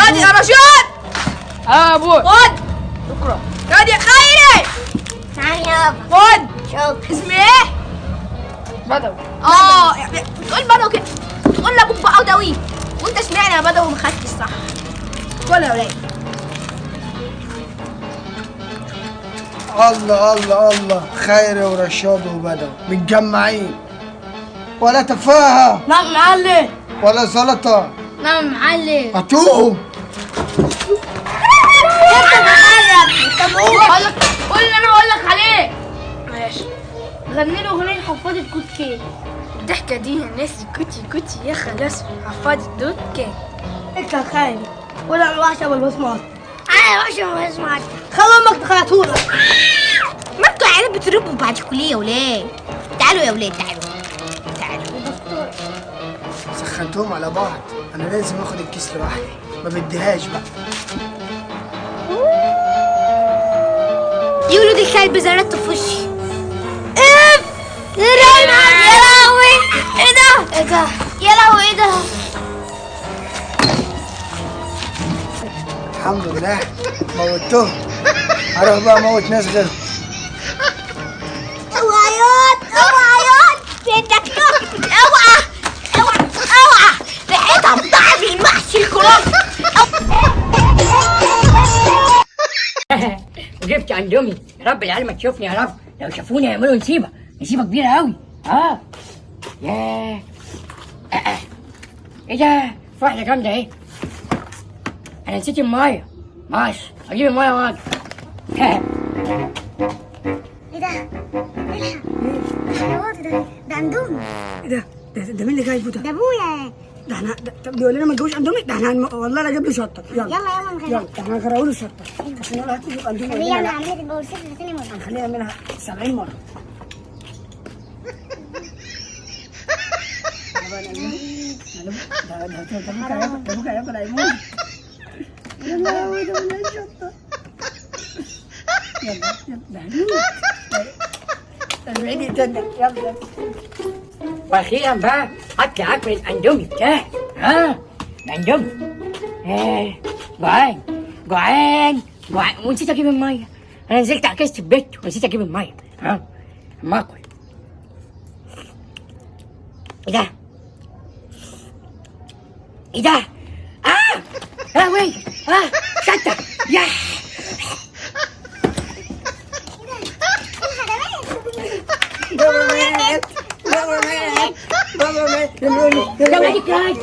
خد يا رشاد. اه ابوي. خد. شكرا. خد يا خيري. نعم يابا. خد. شكرا. اسمي ايه؟ بدوي. بتقول بدوي كده، بتقول لابوك بدوي وانت اشمعنى يا بدوي ما خدتش صح؟ كل يا ولاد. الله الله الله، خيري ورشاد وبدوي متجمعين، ولا تفاهة نعم معلم. ولا سلطة. نعم معلم. هاتوهم. انت معلم. طب قول اللي انا هقول لك عليه. ماشي. غني له اغنيه حفاظه كوتشي. الضحكة دي الناس كوتي كوتي يا خلاص حفاظة دوت كان. انت يا خايف ولا الوحشه بالبصمات. انا الوحشه بالبصمات. خلي امك تخيطهولك. ما انتوا عيال بتربوا بعد الكلية يا ولاد. تعالوا يا ولاد تعالوا. سخنتهم على بعض، انا لازم اخد الكيس لوحدي، ما بديهاش بقى. يقولوا دي كلب زرعته في وشي. اف يا لهوي. ايه ده؟ ايه ده؟ يا لهوي ايه ده؟ الحمد لله موتهم، هروح بقى اموت ناس غيرهم. اوعى ياض في الدكتور. اوعى ريحتها بتعب الوحش الكرات. وجبت اندومي. يا رب العيال ما تشوفني، يا رب لو شافوني هيعملوا نسيبه كبيره قوي. ياه. ايه ده؟ واحده جامده اهي. انا نسيت الميه. ماشي اجيب الميه واجي. ايه ده؟ ايه الحلاوات ده اندومي. ايه ده مين اللي جايبه ده؟ ده ابويا. ده احنا طب بيقول لنا ما تجيبوش اندومي، ده احنا والله لا اجيب له شطه. يلا نخليها. يلا احنا هنغرقوا له شطه عشان يقول هات لي اندومي. خليه يعمل عمليه البواسير تاني مره. هنخليه يعملها 70 مره. ده ابوك هياكل هيموت. يا لهوي ده ولا شطه. يلا ده هنموت. يلا واخيرا بقى هطلع اكل الاندومي بتاعي. الاندومي. جوعان ونسيت اجيب الميه. انا نزلت عكست البيت ونسيت اجيب الميه. اما اكل. ايه ده؟ يا وي. شطه. ياه. بابا مات. يا ولادي كراي.